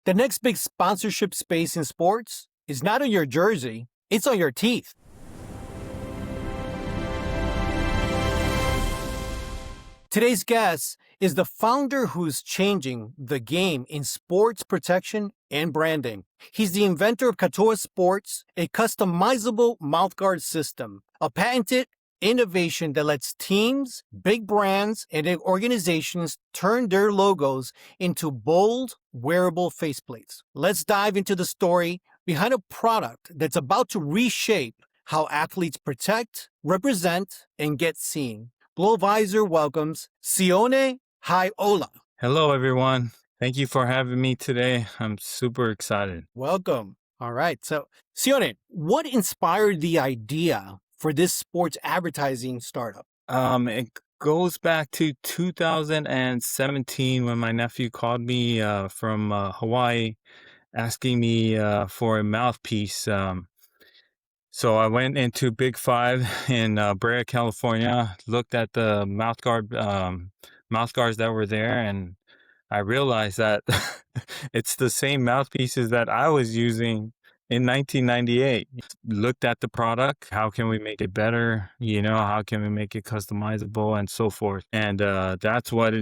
The next big sponsorship space in sports is not on your jersey, it's on your teeth. Today's guest is the founder who's changing the game in sports protection and branding. He's the inventor of Katoa Sports, a customizable mouthguard system, a patented innovation that lets teams, big brands, and organizations turn their logos into bold, wearable faceplates. Let's dive into the story behind a product that's about to reshape how athletes protect, represent, and get seen. Glovisor welcomes Sione Haiola. Hello, everyone. Thank you for having me today. I'm super excited. Welcome. All right. So, Sione, what inspired the idea for this sports advertising startup? It goes back to 2017 when my nephew called me from Hawaii asking me for a mouthpiece. So I went into Big Five in Brea, California, looked at the mouthguards that were there, and I realized that it's the same mouthpieces that I was using in 1998. Looked at the product. How can we make it better? How can we make it customizable and so forth? And that's what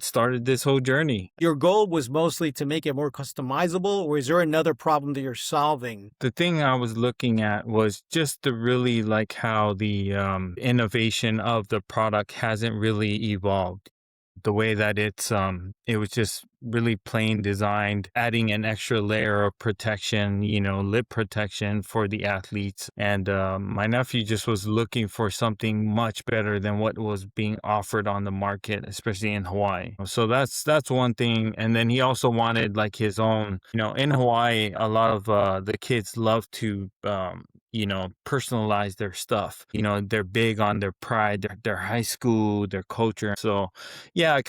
started this whole journey. Your goal was mostly to make it more customizable, or is there another problem that you're solving? The thing I was looking at was just to really like how the innovation of the product hasn't really evolved. The way that it was just really plain designed, adding an extra layer of protection, lip protection for the athletes. And my nephew just was looking for something much better than what was being offered on the market, especially in Hawaii. So that's one thing. And then he also wanted like his own, in Hawaii, a lot of the kids love to personalize their stuff. They're big on their pride, their high school, their culture. So yeah,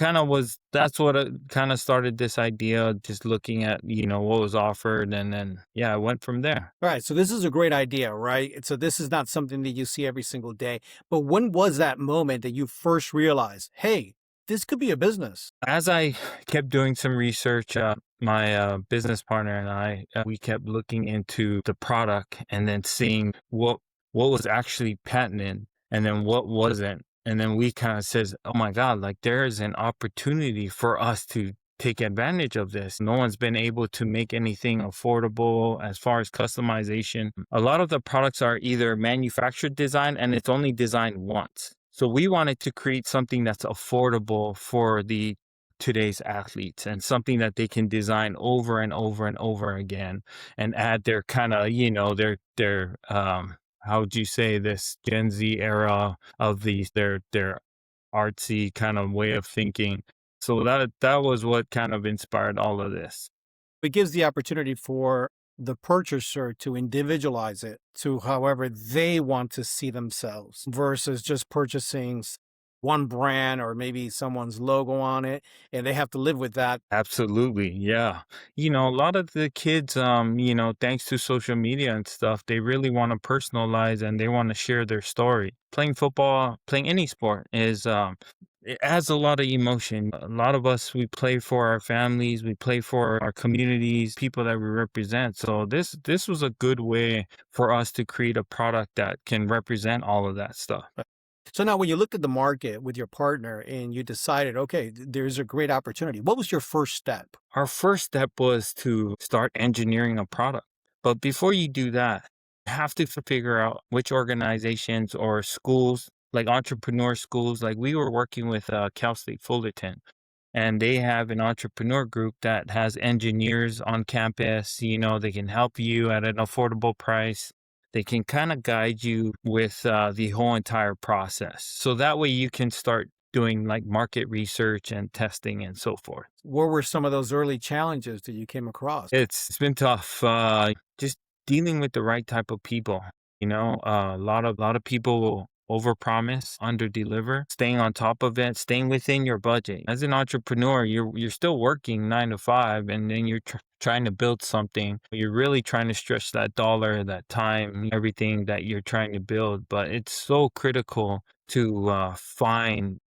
that's what kind of started this idea, just looking at, what was offered. And then, yeah, I went from there. All right. So this is a great idea, right? So this is not something that you see every single day. But when was that moment that you first realized, hey, this could be a business? As I kept doing some research, my business partner and I, we kept looking into the product and then seeing what was actually patented and then what wasn't. And then we kind of says, oh my God, like there is an opportunity for us to take advantage of this. No one's been able to make anything affordable as far as customization. A lot of the products are either manufactured design and it's only designed once. So we wanted to create something that's affordable for today's athletes and something that they can design over and over and over again and add their kind of, their how would you say, this Gen Z era of their artsy kind of way of thinking. So that was what kind of inspired all of this. It gives the opportunity for the purchaser to individualize it to however they want to see themselves versus just purchasing one brand or maybe someone's logo on it, and they have to live with that. Absolutely. Yeah. A lot of the kids, thanks to social media and stuff, they really want to personalize and they want to share their story. Playing football, playing any sport it adds a lot of emotion. A lot of us, we play for our families, we play for our communities, people that we represent. So this was a good way for us to create a product that can represent all of that stuff. So now when you looked at the market with your partner and you decided, okay, there's a great opportunity, what was your first step? Our first step was to start engineering a product. But before you do that, you have to figure out which organizations or schools, like entrepreneur schools, like we were working with Cal State Fullerton, and they have an entrepreneur group that has engineers on campus. They can help you at an affordable price. They can kind of guide you with the whole entire process. So that way you can start doing like market research and testing and so forth. What were some of those early challenges that you came across? It's been tough. Just dealing with the right type of people. A lot of people will overpromise, underdeliver, staying on top of it, staying within your budget. As an entrepreneur, you're still working 9 to 5, and then you're trying to build something. You're really trying to stretch that dollar, that time, everything that you're trying to build. But it's so critical to find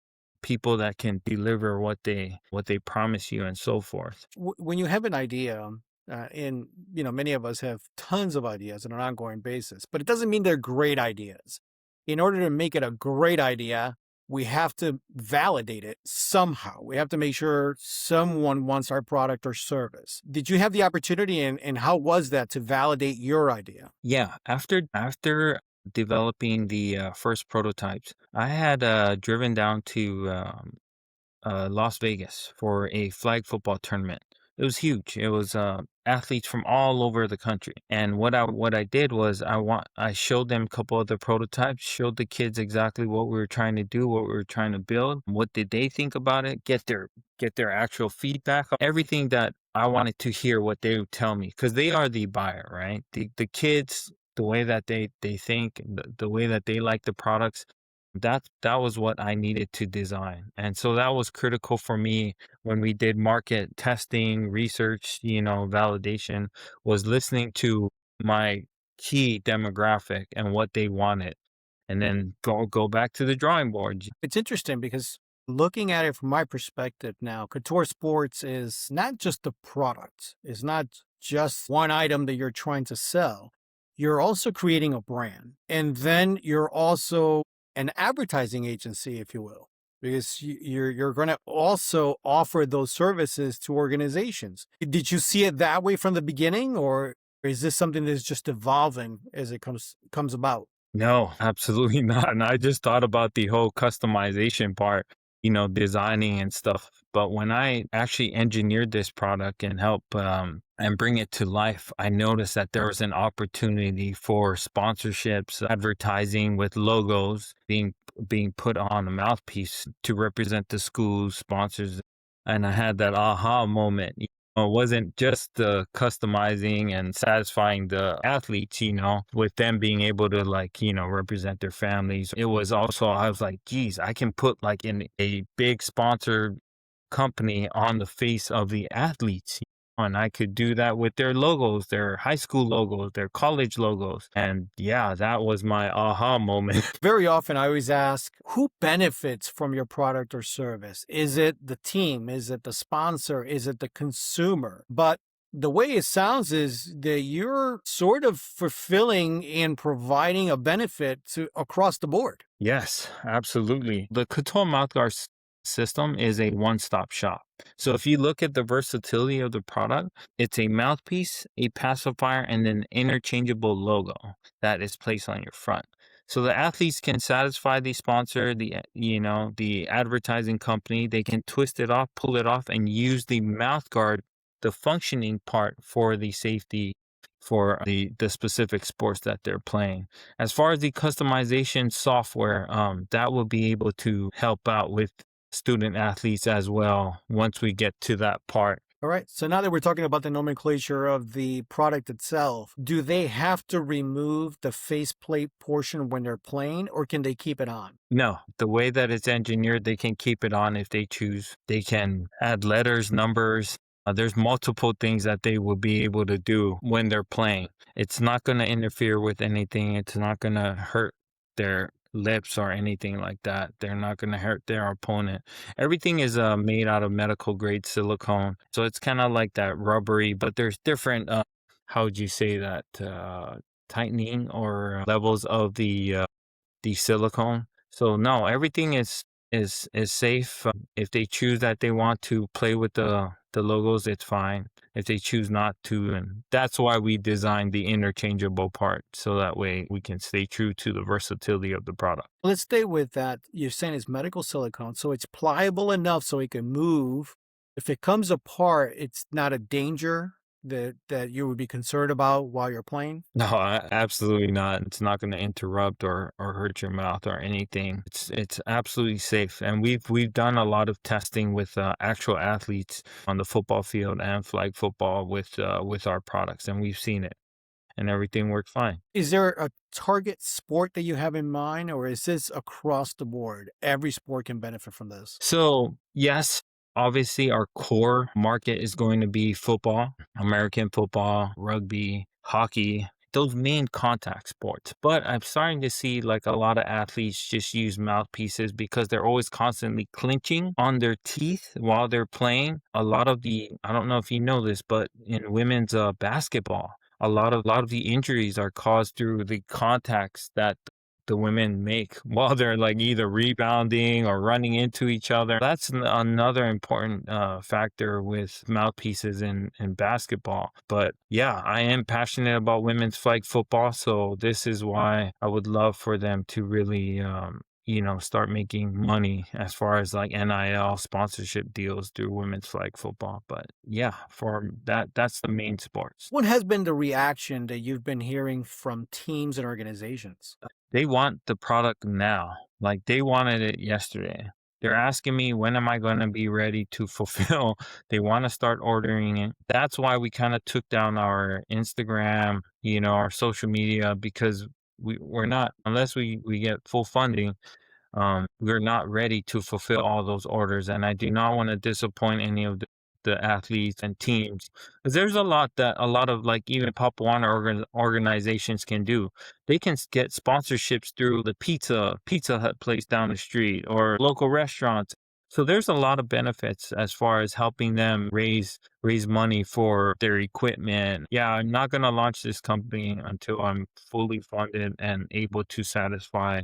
people that can deliver what they promise you and so forth. When you have an idea, and many of us have tons of ideas on an ongoing basis, but it doesn't mean they're great ideas. In order to make it a great idea, we have to validate it somehow. We have to make sure someone wants our product or service. Did you have the opportunity, and how was that to validate your idea? Yeah, after developing the first prototypes, I had driven down to Las Vegas for a flag football tournament. It was huge. It was athletes from all over the country. And what I did was I showed them a couple of the prototypes, showed the kids exactly what we were trying to do, what we were trying to build, what did they think about it, get their actual feedback, everything that I wanted to hear what they would tell me, because they are the buyer, right? The kids, the way that they think, the way that they like the products, that was what I needed to design. And so that was critical for me when we did market testing, research, validation, was listening to my key demographic and what they wanted. And then go back to the drawing board. It's interesting because looking at it from my perspective now, Katoa Sports is not just a product. It's not just one item that you're trying to sell. You're also creating a brand. And then you're also an advertising agency, if you will, because you're going to also offer those services to organizations. Did you see it that way from the beginning, or is this something that's just evolving as it comes about? No, absolutely not. And I just thought about the whole customization part, designing and stuff. But when I actually engineered this product and help and bring it to life, I noticed that there was an opportunity for sponsorships, advertising with logos being put on a mouthpiece to represent the school's sponsors. And I had that aha moment. It wasn't just the customizing and satisfying the athletes, with them being able to represent their families. It was also, I was like, geez, I can put like in a big sponsor company on the face of the athletes. And I could do that with their logos, their high school logos, their college logos. And yeah, that was my aha moment. Very often, I always ask, who benefits from your product or service? Is it the team? Is it the sponsor? Is it the consumer? But the way it sounds is that you're sort of fulfilling and providing a benefit to across the board. Yes, absolutely. The Katoa Mouthguard system is a one-stop shop. So if you look at the versatility of the product, it's a mouthpiece, a pacifier, and an interchangeable logo that is placed on your front. So the athletes can satisfy the sponsor, the advertising company. They can twist it off, pull it off, and use the mouthguard, the functioning part, for the safety for the specific sports that they're playing. As far as the customization software, that will be able to help out with student athletes as well once we get to that part. All right. So now that we're talking about the nomenclature of the product itself, do they have to remove the faceplate portion when they're playing, or can they keep it on? No, the way that it's engineered, they can keep it on if they choose. They can add letters, numbers. There's multiple things that they will be able to do when they're playing. It's not going to interfere with anything. It's not going to hurt their lips or anything like that. They're not going to hurt their opponent. Everything is made out of medical grade silicone. So it's kind of like that rubbery, but there's different, how would you say that, tightening or levels of the silicone. So no, everything is safe. If they choose that they want to play with the logos, it's fine. If they choose not to, and that's why we designed the interchangeable part, so that way we can stay true to the versatility of the product. Let's stay with that. You're saying it's medical silicone, so it's pliable enough so it can move. If it comes apart, it's not a danger that you would be concerned about while you're playing? No, absolutely not. It's not going to interrupt or hurt your mouth or anything. It's absolutely safe, and we've done a lot of testing with actual athletes on the football field and flag football with our products, and we've seen it, and everything worked fine. Is there a target sport that you have in mind, or is this across the board? Every sport can benefit from this. So yes, obviously our core market is going to be football, American football, rugby, hockey. those main contact sports. But I'm starting to see like a lot of athletes just use mouthpieces because they're always constantly clinching on their teeth while they're playing. A lot of the, I don't know if you know this, but in women's basketball, a lot of the injuries are caused through the contacts that the women make while they're like either rebounding or running into each other. That's another important factor with mouthpieces in basketball. But yeah, I am passionate about women's flag football. So this is why I would love for them to really, start making money as far as like NIL sponsorship deals through women's flag football. But yeah, for that's the main sports. What has been the reaction that you've been hearing from teams and organizations? They want the product now. Like they wanted it yesterday. They're asking me when am I going to be ready to fulfill. They want to start ordering it. That's why we kind of took down our Instagram, our social media because we're not unless we get full funding, we're not ready to fulfill all those orders. And I do not want to disappoint any of the athletes and teams. 'Cause there's a lot that a lot of like even Pop Warner organizations can do. They can get sponsorships through the Pizza Hut place down the street or local restaurants. So there's a lot of benefits as far as helping them raise money for their equipment. Yeah, I'm not gonna launch this company until I'm fully funded and able to satisfy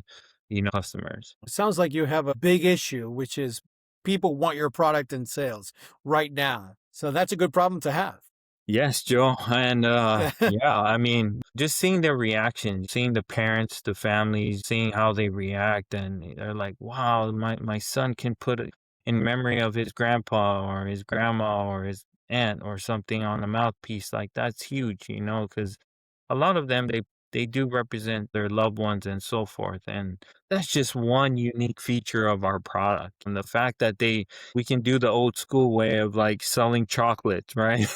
customers. It sounds like you have a big issue, which is people want your product and sales right now. So that's a good problem to have. Yes, Joe. And yeah, I mean, just seeing their reaction, seeing the parents, the families, seeing how they react, and they're like, wow, my son can put it in memory of his grandpa or his grandma or his aunt or something on a mouthpiece. Like that's huge, because a lot of them they do represent their loved ones and so forth. And that's just one unique feature of our product. And the fact that we can do the old school way of like selling chocolates, right?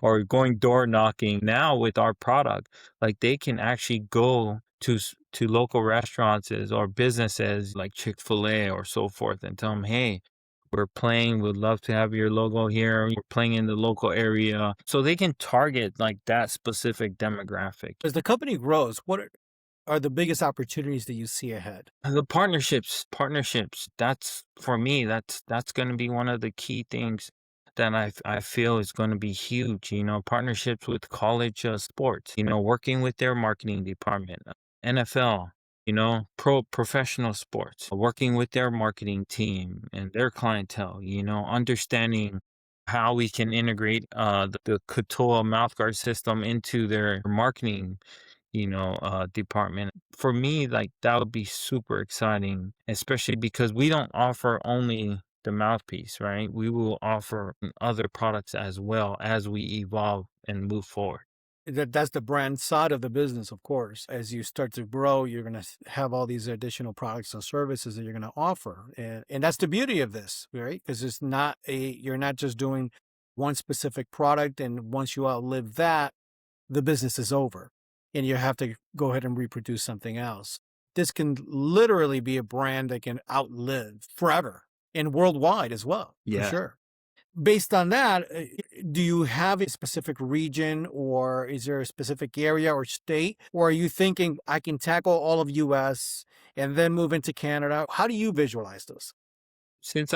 Or going door knocking. Now with our product, like they can actually go to local restaurants or businesses like Chick-fil-A or so forth and tell them, hey, we're playing, would love to have your logo here. We're playing in the local area. So they can target like that specific demographic. As the company grows, what are the biggest opportunities that you see ahead? The partnerships. That's for me. That's going to be one of the key things that I feel is going to be huge. Partnerships with college sports. Working with their marketing department, NFL. Professional sports. Working with their marketing team and their clientele. Understanding how we can integrate the Katoa Mouthguard system into their marketing department. For me, like that would be super exciting, especially because we don't offer only the mouthpiece, right? We will offer other products as well as we evolve and move forward. That's the brand side of the business, of course. As you start to grow, you're going to have all these additional products and services that you're going to offer. And that's the beauty of this, right? Because you're not just doing one specific product. And once you outlive that, the business is over and you have to go ahead and reproduce something else. This can literally be a brand that can outlive forever and worldwide as well, for Yeah. sure. Based on that, do you have a specific region or is there a specific area or state? Or are you thinking I can tackle all of US and then move into Canada? How do you visualize this? Since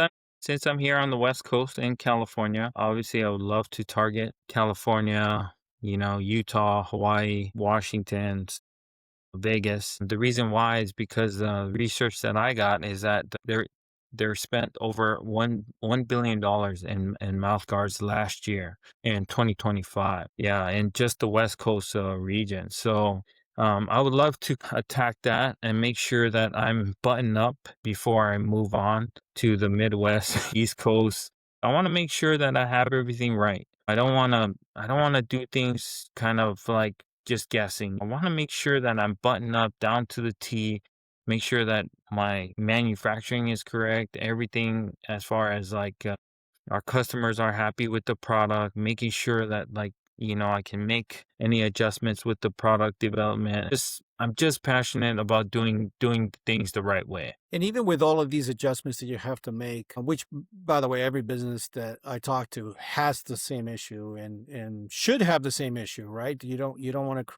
I'm here on the West Coast in California, obviously I would love to target California, Utah, Hawaii, Washington, Vegas. The reason why is because the research that I got is that they're spent over $1 billion in mouth guards last year in 2025. Yeah, in just the West Coast region. So I would love to attack that and make sure that I'm buttoned up before I move on to the Midwest, East Coast. I want to make sure that I have everything right. I don't want to do things kind of like just guessing. I want to make sure that I'm buttoned up down to the T, make sure that my manufacturing is correct, everything as far as like our customers are happy with the product, making sure that like I can make any adjustments with the product development. I'm just passionate about doing things the right way. And even with all of these adjustments that you have to make, which by the way, every business that I talk to has the same issue and should have the same issue, right? You don't want to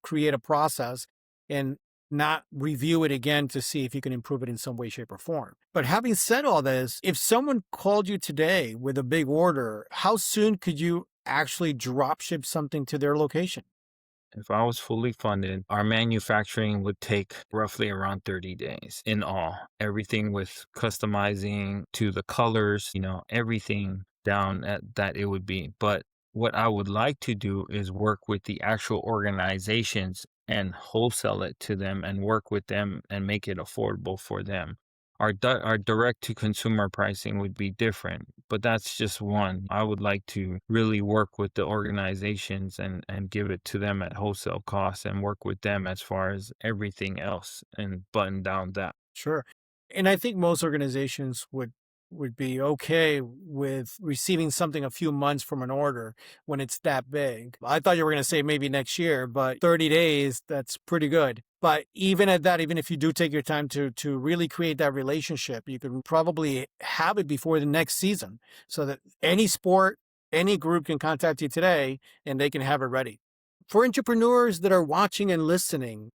create a process and not review it again to see if you can improve it in some way, shape, or form. But having said all this, if someone called you today with a big order, how soon could you actually drop ship something to their location? If I was fully funded, our manufacturing would take roughly around 30 days in all. Everything with customizing to the colors, everything down at that it would be. But what I would like to do is work with the actual organizations and wholesale it to them and work with them and make it affordable for them. Our direct to consumer pricing would be different, but that's just one. I would like to really work with the organizations and give it to them at wholesale costs and work with them as far as everything else and button down that. Sure. And I think most organizations would be okay with receiving something a few months from an order when it's that big. I thought you were going to say maybe next year, but 30 days, that's pretty good. But even at that, even if you do take your time to really create that relationship, you can probably have it before the next season so that any sport, any group can contact you today and they can have it ready. For entrepreneurs that are watching and listening,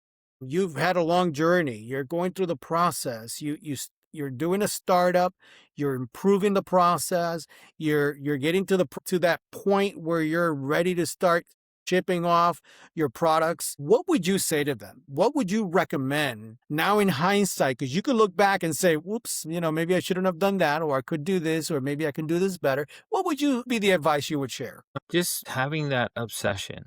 you've had a long journey. You're going through the process. You're doing a startup. You're improving the process. You're getting to that point where you're ready to start shipping off your products. What would you say to them? What would you recommend now in hindsight? Because you could look back and say, "Whoops, maybe I shouldn't have done that, or I could do this, or maybe I can do this better." What would you be the advice you would share? Just having that obsession,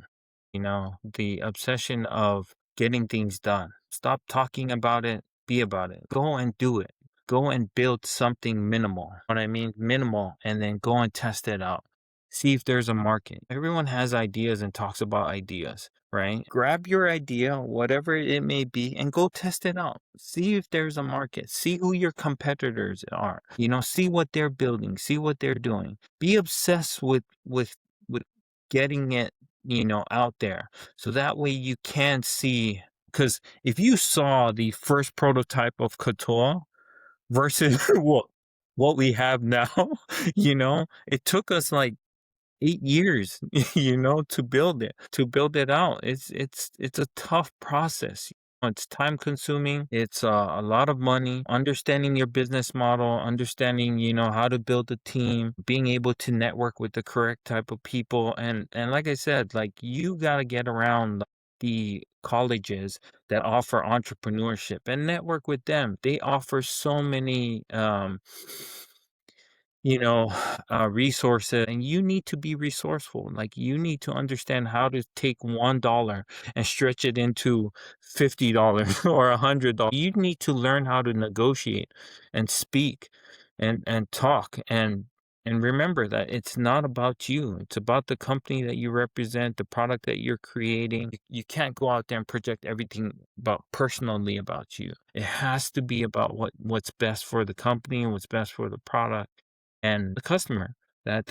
the obsession of getting things done. Stop talking about it, be about it. Go and do it. Go and build something minimal. What I mean, minimal, and then go and test it out. See if there's a market. Everyone has ideas and talks about ideas, right? Grab your idea, whatever it may be, and go test it out. See if there's a market. See who your competitors are. See what they're building, see what they're doing. Be obsessed with getting it, out there. So that way you can see, because if you saw the first prototype of Katoa versus what we have now, it took us like 8 years, to build it out. It's a tough process. It's time consuming. It's a lot of money. Understanding your business model, understanding, how to build a team, being able to network with the correct type of people. And like I said, like you got to get around the colleges that offer entrepreneurship and network with them. They offer so many, you know, resources, and you need to be resourceful. Like you need to understand how to take $1 and stretch it into $50 or $100. You need to learn how to negotiate and speak and talk and remember that it's not about you. It's about the company that you represent, the product that you're creating. You can't go out there and project everything personally about you. It has to be about what's best for the company and what's best for the product and the customer,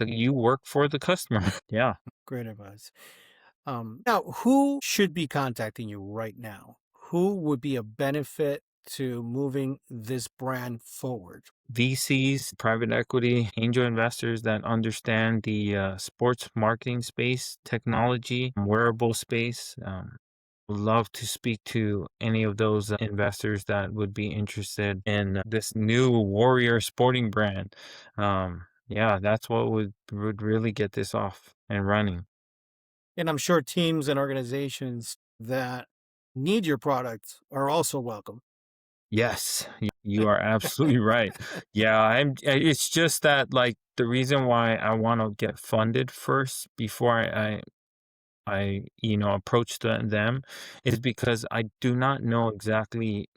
you work for the customer. Yeah. Great advice. Now, who should be contacting you right now? Who would be a benefit to moving this brand forward? VCs, private equity, angel investors that understand the sports marketing space, technology, wearable space. Would love to speak to any of those investors that would be interested in this new warrior sporting brand. Yeah, that's what would really get this off and running. And I'm sure teams and organizations that need your product are also welcome. Yes, you are absolutely right. Yeah, it's just that like the reason why I want to get funded first before I approach them is because I do not know exactly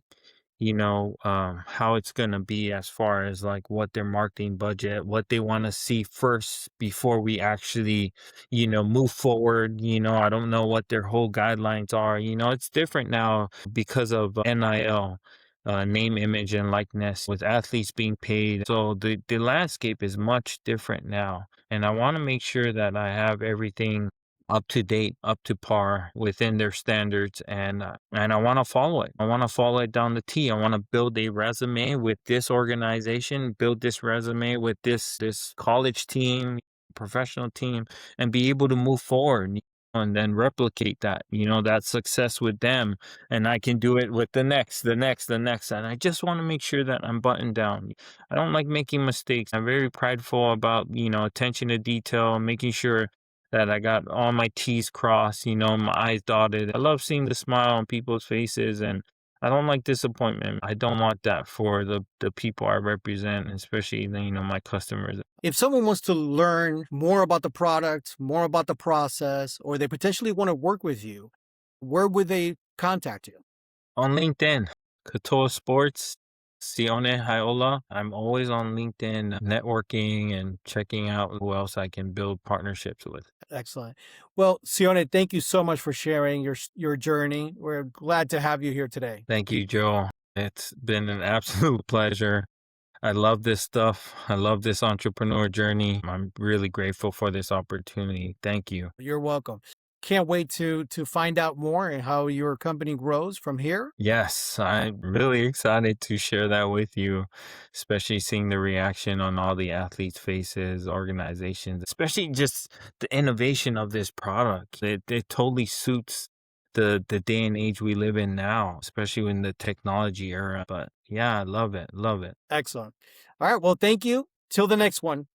how it's going to be as far as like what their marketing budget, what they want to see first before we actually, move forward. I don't know what their whole guidelines are. It's different now because of NIL. Name, image, and likeness with athletes being paid. So the landscape is much different now. And I want to make sure that I have everything up to date, up to par within their standards, and I want to follow it. I want to follow it down the T. I want to build a resume with this organization, build this resume with this college team, professional team, and be able to move forward. and then replicate that, that success with them. And I can do it with the next, the next, the next. And I just want to make sure that I'm buttoned down. I don't like making mistakes. I'm very prideful about, attention to detail, making sure that I got all my T's crossed, my I's dotted. I love seeing the smile on people's faces, and I don't like disappointment. I don't want that for the people I represent, especially my customers. If someone wants to learn more about the product, more about the process, or they potentially want to work with you, where would they contact you? On LinkedIn, Katoa Sports, Sione Haiola. I'm always on LinkedIn networking and checking out who else I can build partnerships with. Excellent. Well, Sione, thank you so much for sharing your journey. We're glad to have you here today. Thank you, Joe. It's been an absolute pleasure. I love this stuff. I love this entrepreneur journey. I'm really grateful for this opportunity. Thank you. You're welcome. Can't wait to find out more and how your company grows from here. Yes, I'm really excited to share that with you, especially seeing the reaction on all the athletes' faces, organizations, especially just the innovation of this product. It totally suits the day and age we live in now, especially in the technology era. But yeah, I love it. Love it. Excellent. All right. Well, thank you. Till the next one.